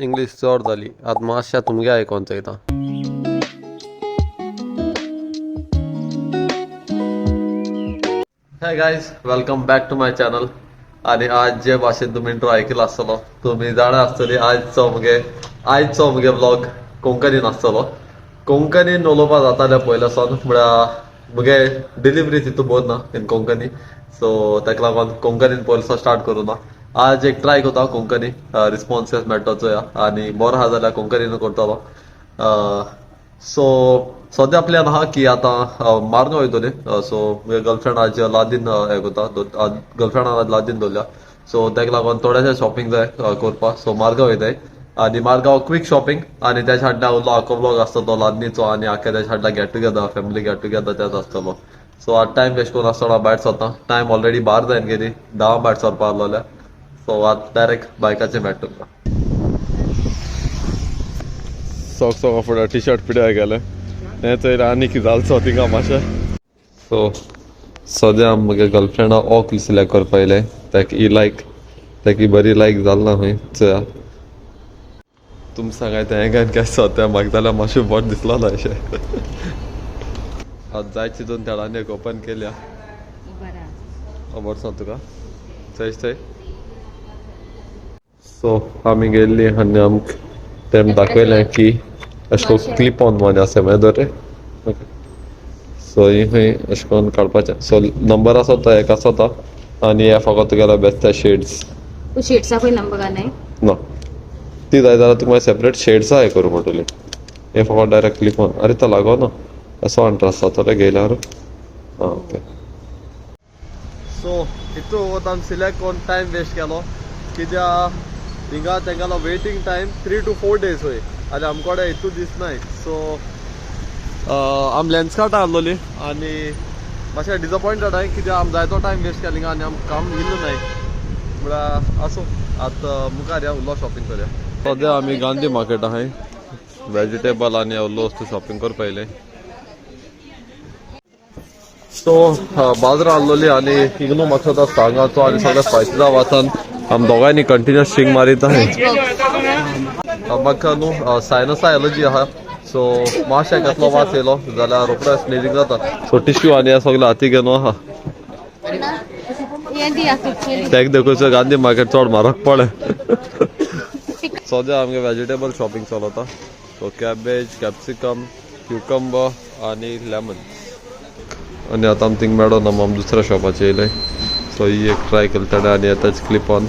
English चड जाली आतां मातशें तुमगे आयकोन चयता. Hi guys, welcome back to my channel. आणि आज जे भाशेन तुमी इंट्रो आयकला आसतलो तुमी जाणा आसतली आयचो मुगे व्लॉग कोंकणीन आसतलो. कोंकणीन उलोवपा जातालें पयलेसान म्हळ्यार मुगे डिलिव्हरी तितू बोर ना इन कोंकणी, सो ताका लागून कोंकणीन पयलेसान स्टार्ट करूं ना. आज एक ट्राय करता कोंकणी रिस्पॉन्सेस मेळटा चोया आनी बरो आहा जाल्यार कोंकणीन करतलो. सो सद्या प्लॅन आहा की आतां मारगांव वयतली. सो मुगे गर्लफ्रेंड आज लादीन हें करता, गर्लफ्रेंडान आज लादीन दवरल्या. सो ताका लागून थोडेशें शॉपिंग जाय करपाक. सो मारगांव वयताय आनी मारगांव क्वीक शॉपिंग आनी तेच्या फाटल्यान उरलो आख्खो व्लॉग आसतलो लादनीचो आनी आख्या तेच्या फाटल्यान get together, family get together तेच आसतलो. सो आज टायम वेस्ट करून आसतना भायर सरता. टायम ऑलरेडी 12 जायन गेली, 10 भायर सरपा आसलोले. सो आज डायरेक्ट बायकाचेर मेळटा तुमकां. सॉक्स फुडें टी शर्ट पिड्यार गेले हें चोयलें आनी कितें जालें थिंगा मातशें. सो सद्या म्हगे गर्लफ्रेंडा ऑक सिलेक्ट करपा येयलें. ताका बरी लायक जाल ना खंय चोया. तुमी सांगात हें घेवन केश सद्या म्हाका जाल्यार मातशें बरें दिसलोलें अशें. आज जाय चिंतून तेडांनी एक ओपन केल्या. खबर सांग तुका चंय. सो आमी गेल्ली आनी आमकां तेम दाखयलें की अशें करून क्लिप ऑन वन आसा मागीर रे. ओके, सो ही खंय अशें करून काडपाचें. सो नंबर आसा तो एक आसा तो आनी हे फकत तुगेलो बेश्टे शेड्स. शेड्सा पळय नंबर नाही ना ती जाय जाल्यार तुका सेपरेट शेड्सा हें करूं म्हणटली. हे फकत डायरेक्ट क्लिप ऑन. अरे तो लागो ना असो इंट्रस्ट आसा तो गेल्यार. ओके, सो हितू वता सिलेक्ट करून टायम वेस्ट केलो कित्याक हिंगा तेंगेलो वेटिंग टायम 3 to 4 days वय आनी आमकोडे हितू दिसनाय. सो आम लेन्स कार्ट आहलोली आनी मातशें डिसअपॉयंटेड आहाय कित्याक आम जायतो टायम वेस्ट केलो हिंगा आनी आमकां काम येयल्लो नाय. म्हळ्यार आसूं आतां मुखार या उरलो शॉपिंग करूया. सद्या आमी गांधी मार्केट आहाय, वेजिटेबल आनी उरलो वस्तू शॉपिंग करपा येयले. सो बाजारां आहलोली आनी हिंगनू म्हाका तो सांगाचो आनी सगळे स्पायसीसा वाचन आम दोगांयनी कंटिन्युअस स्ट्रिंग मारीत आहाय. म्हाका न्हू सायनसा एलर्जी आहा. सो मातशें कसलो वास येयलो जाल्यार रोखडें स्नेजींग जाता. सो टिश्यू आनी हें सगळें हाती घेवन आहा. तेका देखून गांधी मार्केट चड म्हारग पडलें. सद्या आमगे वेजिटेबल शॉपिंग चलता. सो कॅबेज, कॅप्सिकम, क्युकंबर आनी लेमन. आनी आतां आम थिंग मेळो ना, आम दुसऱ्या शॉपाचेर येयले. सो ही एक ट्राय केली तेणें आनी येताच क्लिप ऑन.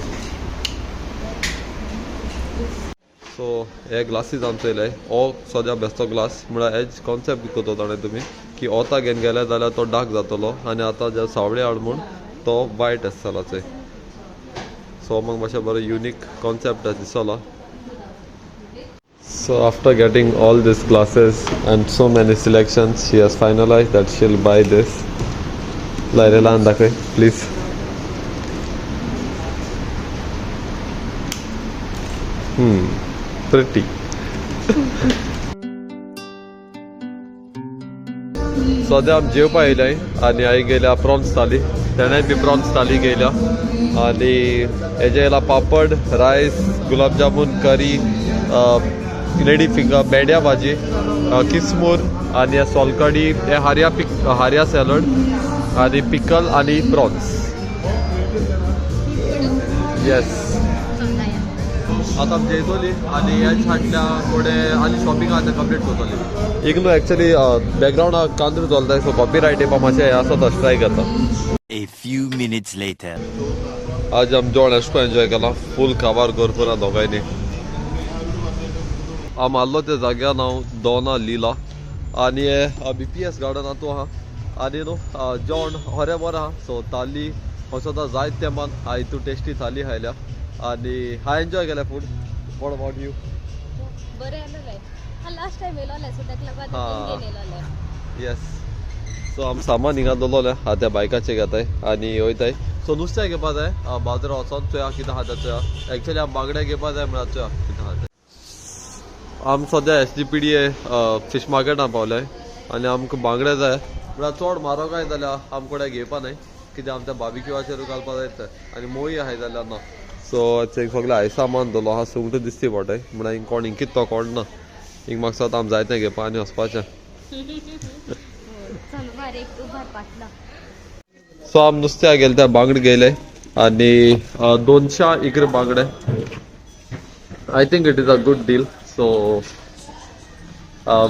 सो हे ग्लासीस आमचे येयले. हो सद्या बेश्टो ग्लास म्हळ्यार हेज कॉन्सेप्ट करता ताणें तुमी की ओता घेवन गेले जाल्यार तो डार्क जातलो आनी आतां जे सावळे हाड म्हूण तो वायट आसतलो चोय. सो म्हाका मातशें बरो युनीक कॉन्सेप्ट दिसलो. So after getting all these glasses and so many selections, she has finalized that she'll buy this. Lairela andakay, please. Pretty. सद्या आम जेवपा येयल्याय आनी हांवें गेल्या प्रॉन्स थाली. तेणें बी प्रॉन्स थाली गेल्या आनी हेजे येयला पापड, रायस, गुलाब जामून, करी, लेडी फिंगर, बेड्या भाजी, किसमूर आनी सोलकडी, हे हार्या सॅलड आनी पिकल आनी प्रॉन्स. येस, आतां आमी जेयतली आनी हेच फाटल्या थोडें आनी शॉपिंग आहा तें कंप्लीट करतली. एक न्हू एक्चुअली बॅकग्रावंडाक कांदूर चलताय, सो कॉपीरायट येवपा मातशें हें आसा तो स्ट्रायक जाता. A few minutes later. आज आमी जेवण एशको एन्जॉय केला, फूल काबार करपूर आहा दोगांयनी. आम आल्लो त्या जाग्यार हांव दोना लिला आनी हे BPS गार्डन तूं आहा आनी न्हू जेवण बरें बरें आहा. सो थाली असो जायत तेंपान हांवें हितू टेस्टी थाली खायल्या आनी हांवें एन्जॉय केलें फूड. What about you? बरें आसलें. लास्ट टायम येयलोलें सो ताका लागून येयलोलें. येस, सो आम सामान हिंगा दवरलोलें आहा त्या बायकाचेर घेताय आनी वयताय. सो नुस्तें घेवपा जाय बाजारां वचोन चोया कितें आहा तें चोया. एक्चुअली आम बांगडे घेवपा जाय म्हळ्यार चोया कितें आहा तें. आम सद्या SGPDA फीश मार्केटान पावले आनी आमकां बांगडे जाय म्हळ्यार चड म्हारग आहाय जाल्यार आमकोडे घेवपा नाय कित्याक आमच्या बार्बिक्यूआचेर घालपा जाय ते आनी मोई आहाय जाल्यार ना. सो सगळें हाय सामान दवरलो आहा सुंगटां दिसती पडटाय म्हळ्यार हिंग कोण हिंग तो कोण ना हिंग म्हाका स्वता आम जायत घेवपा आनी वचपाचें सो आम नुस्त्या गेले त्या बांगडे गेले आनी 200 इकरे बांगडे I think it is a good deal so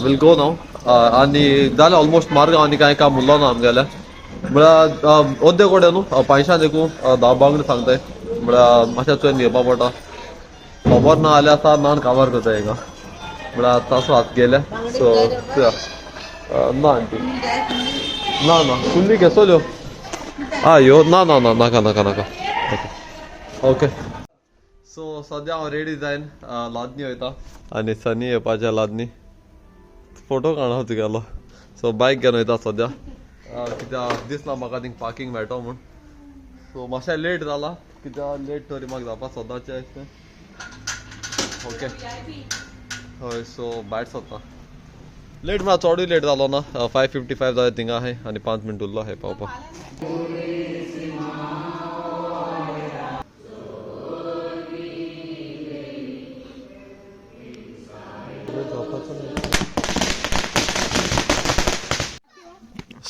will go now आनी जालें ऑलमोस्ट मार्गांव आनी कांय काम उरलो ना आमगेलें म्हळ्यार ओद्दे कोडे न्हू पयशां देखून 10 बांगडे सांगताय म्हळ्यार मातशें चोयन घेवपा पडटा खबर ना जाल्यार आतां नान काबार करता हिंगा म्हळ्यार तसो आतां गेले सो ना आंटी ना ना कुल्ली घेसोल्यो ह्यो ना ना ना नाका नाका नाका ओके सो सद्या हांव रेडी जायन लादनी वयता आनी सनी येवपाच्या लादनी फोटो काडा तुगेलो सो बायक घेवन वयता सद्या कित्याक दिसना म्हाका थिंग पार्किंग मेळटो म्हूण सो मातशें लेट जाला कित्याक लेट तरी म्हाका जावपा सदांचें अशें ओके हय सो भायर सरता लेट म्हळ्यार चोडूय लेट जालो ना 5:55 जालें थिंगा आहाय आनी 5 मिनट उरलो आहाय पावपाक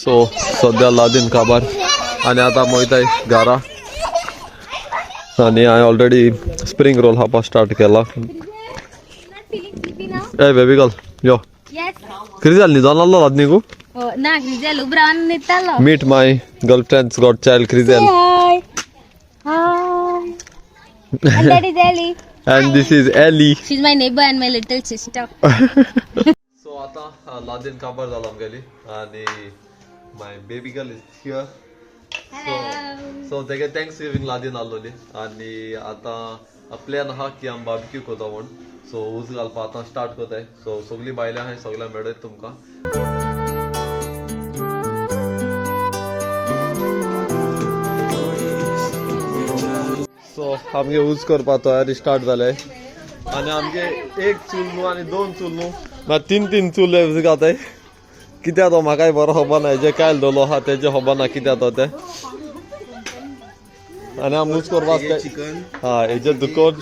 सो सद्या लादीन काबार आनी आतां मोयताय घरा आनी हांवें ऑलरेडी स्प्रिंग रोल खावपा स्टार्ट केला ए बेबी गर्ल यो क्रिजल न्हिदोन आहलो लादनी गो ना ग्रिजेल उबरावन न्हिदतालो meet my girlfriends got child क्रिजल and that is Ellie and this is Ellie she's my neighbor and my little sister so आता लादीन काबार जाला आमगेली आनी my baby girl is here so तेगे थँक्स गिविंग लादीन आसलोली आनी आतां प्लॅन आहा की आमी बार्बिक्यू करता म्हूण सो उज घालपा आतां स्टार्ट कोताय सो सगळीं बायलां आहाय सगळ्यां मेळयत तुमकां सो आमगे उज करपा तयारी स्टार्ट जाले आनी आमगे एक चूल न्हू आनी 2 चूल न्हू मागीर 3 चूल उज घाताय कित्याक तो म्हाकाय बरो खबर ना हेजे कायल दवरलो आहा तेजे खबर ना कित्याक तो ते आनी आमी उज करपाक हेजे दुकोन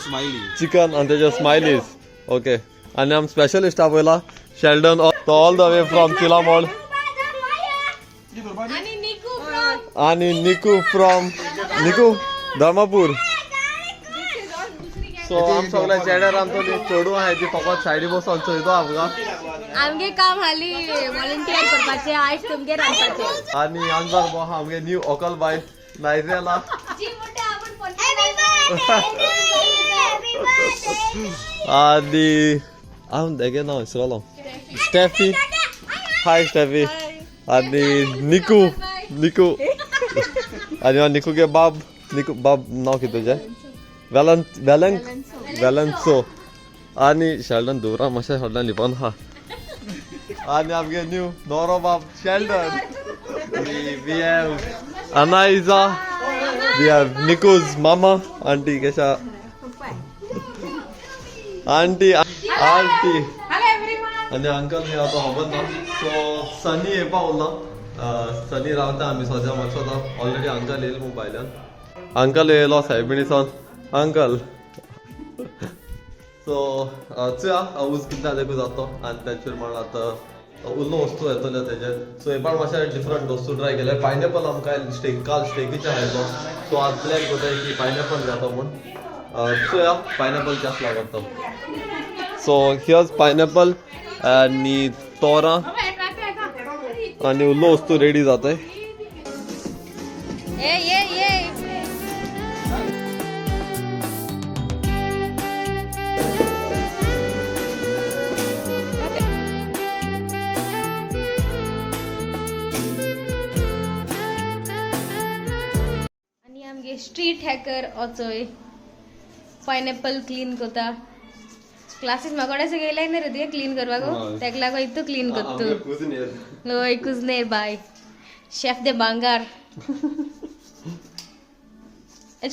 चिकन आनी तेजे स्मायलीज ओके आनी आमी स्पेशलिस्ट आपयला Sheldon all the way from किलामोड आनी निकू फ्रॉम धर्मापूर सो आम सगळे चेड्यार आमचो चेडू आहाय ती फकत सायडी बसून चोयतो आमकां आमगे काम हाली व्हॉलंटियर करपाचे आयज तुमगे रांदपाचे आनी आमदार बो आहा आमगे न्यू ओकल बाय नायजेला आनी हांव तेगे नांव विसरलो स्टेफी हाय स्टेफी आनी निकू आनी हो निकूगे बाब नांव कितें तुजें वेलंसो आनी शेल्डन दुरा मातशें शेल्डन लिपोन आहा आनी आमगे न्यू नोरो बाब शेल्डन वी हॅव अनाइजा वी हॅव निकूज मामा आंटी केशा आंटी आंटी आनी अंकल हे आतां खबर ना सो सनी येवपा उरला सनी रावता आमी सद्या मातसो ऑलरेडी अंकल येयलो मोबायल्यान अंकल येयलो सायबिणीसान अंकल सो चुया उज कितल्या देखून जातो आनी तेचेर म्हण आतां उरलो वस्तू येतले तेजे सो हे पाण मातशें डिफरंट वस्तू ट्राय केले पायनॅपल आमकां काल स्टेकीचे आयलो सो आज प्लॅन करताय की पायनॅपल घेता म्हूण चुया पायनॅपल केस लागता सो हियर्स पायनॅपल आनी तोरां आनी उरलो वस्तू रेडी जाताय स्ट्रीट हॅकर वचोय पायनॅपल क्लीन करता क्लासीस म्हाकोडेस गेले ना रे तुगे क्लीन करपाक तेका लागो इतू क्लीन करता हय कुजनेर बाय शेफ दे भांगार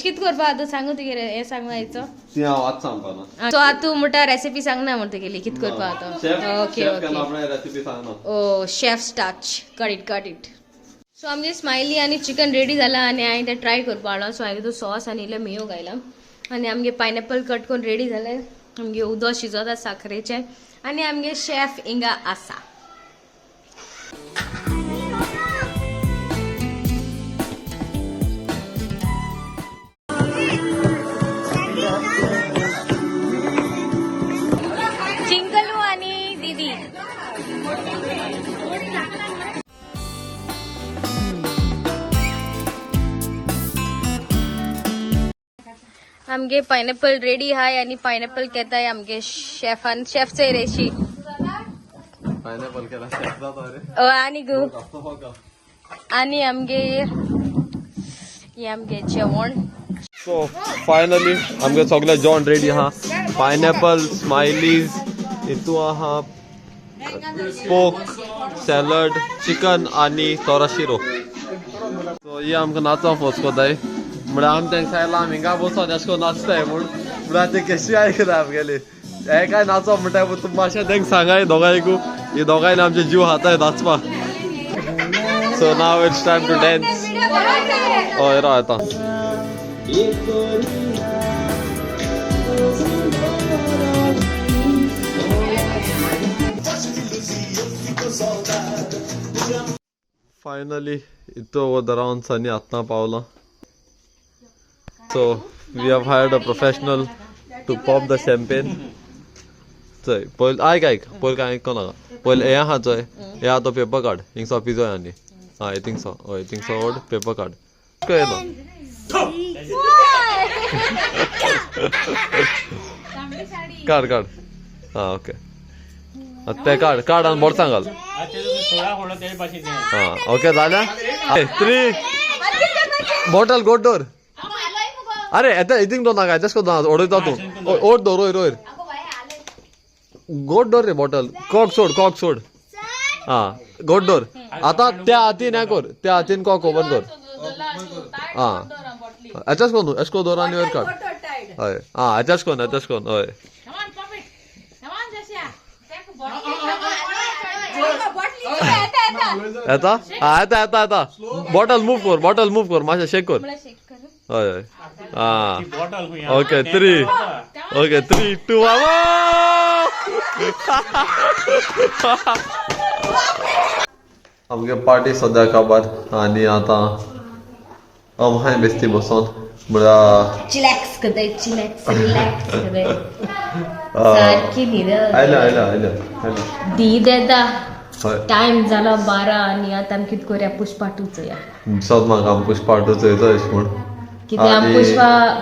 कित करपा तूं सांगू तुगे हे सांगू आयचो सो आतां तूं म्हणटा रेसिपी सांगना म्हण तुगेली कित करपा आतां okay okay oh chef touch cut it so आमगे स्माइली आनी चिकन रेडी जाला आनी हांवें तें ट्राय करपा हाडलो सो हांवें तो सॉस आनी इल्लो मेयो घायला आणि आमगे पायनॅपल कट करून रेडी झाले. आमगे उदो शिजवता साखरेचे आणि आमगे शेफ इंगा आसा. चिंकलू आणि दीदी आमगे पायनॅपल रेडी हाय आणि पायनॅपल घेताय आमगे शेफान शेफचे रेशी पायनॅपल केला आणि गो आणि आमगे हे आमगे जेवण. सो फायनली आमगे सगळे जेवण रेडी हा. पायनॅपल स्माइलीज हितू आहा पोक सॅलड चिकन आणि तोरा शिरो. सो ही आमकां नाचो फोस कोताय म्हळ्यार आमी तांकां सांगला आमी हिंगा बसोन अशें करून नाचताय म्हूण म्हळ्यार ते कशी आयकना आमगेली हे काय नाचो म्हणटाय पूण तुमी मातशें तांकां सांगाय दोगांयकू ही दोगांयनी आमचे जीव हाताय नाचपाक. So now it's time to dance. हय राव येता. Finally, ito around Sunny Atna Paula. So we have hired a professional to pop the champagne. So, poil ऐक काय कोणा poil हे हा जोय हे हा तो पेपर कार्ड हिंग सो पिझो आणि हा I think so ओड पेपर कार्ड काय ना कार्ड हा ओके ते कार्ड आणि बोर्ड सांगाल हा ओके झाल्या 3 बॉटल गोड डोर अरे आता इथिंग तो नागा जस्ट को ना ओडयता तू ओड दो रोय गोड डोर रे बॉटल कॉक सोड हा गोड डोर आता त्या हातीन हे कर त्या हातीन कॉक ओपन कर हा अचाच कोन एस्को दोरानी वर काढ हय हा अचाच कोन हय येता हा येता बॉटल मूव कर मातशें शेक कर हय हा ओके 3 2 आमगे पार्टी सद्या काबार आणि आता हाय बेस्ती बसोन म्हळ्यार चिलॅक्स करताय रिलॅक्स करताय सारखी न्हिद आयला दीद येता हय टाइम जाला 12 आणि आता आमी कित करूया पुष्पाटूच या सद म्हाका आम पुष्पाटूच येता अशें म्हूण कित्याक आम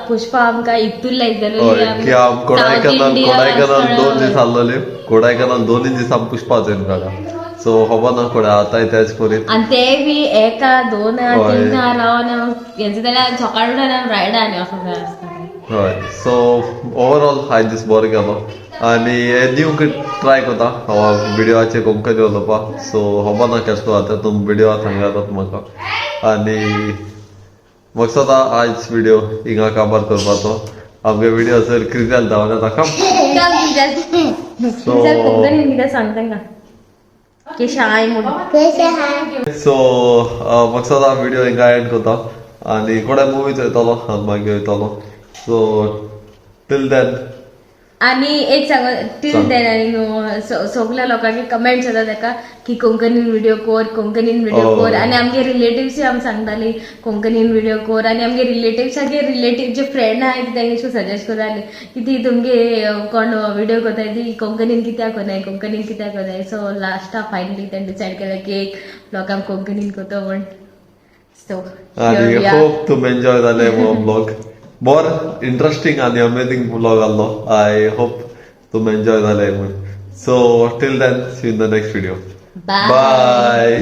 पुष्पा आमकां इतून लायक हय की आम कोडायकनाल 2 दीस आसलोले कोडायकनाल 2 दीस आम पुष्पा चोयन काका सो खबर ना कोडे आतांय तेच करीत आणि ते बी 1 2 3 रावन हेंचे जाल्यार सकाळ उठून रायडा आनी असो जाय आसता हय सो ओवरऑल हाय दीस बरो गेलो आनी हे न्यू ट्राय करता विडियोचे कोंकणी उलोवपाक सो खबर ना केश कोता तुम विडियो सांगात म्हाका आनी मकसद आज विडियो हिंगा काबार करपाचो आमगे विडियो जर क्रिजल धांवना ताका सो कितें सांगता केशे हाय म्हणून सो मकसद हा विडियो हिंगा एंड करता आनी कोडे मुवी चोयतलो आनी मागीर वयतलो सो टिल देन आणि एक सांग टील देन आणि सगळ्या लोकांनी कमेंट्स येता ताका की कोंकणीन व्हिडिओ कर आणि आमगे रिलेटिव्स आमी सांगताली कोंकणीन व्हिडिओ कर आणि आमगे रिलेटिव्ह जे फ्रेंड आहाय तांकां सजेस्ट करताले की ती तुमगे कोण व्हिडिओ करताय ती कोंकणीन कित्याक कोनाय सो लास्टा फायनली तांणी डिसायड केलें की एक लोकांक कोंकणीन करता म्हण सो आनी होप तुम एन्जॉय जाले हो ब्लॉग बोर इंटरेस्टिंग आनी अमेझिंग ब्लॉग आसलो आय होप तुम एन्जॉय जाले म्हूण so till then see in the next video bye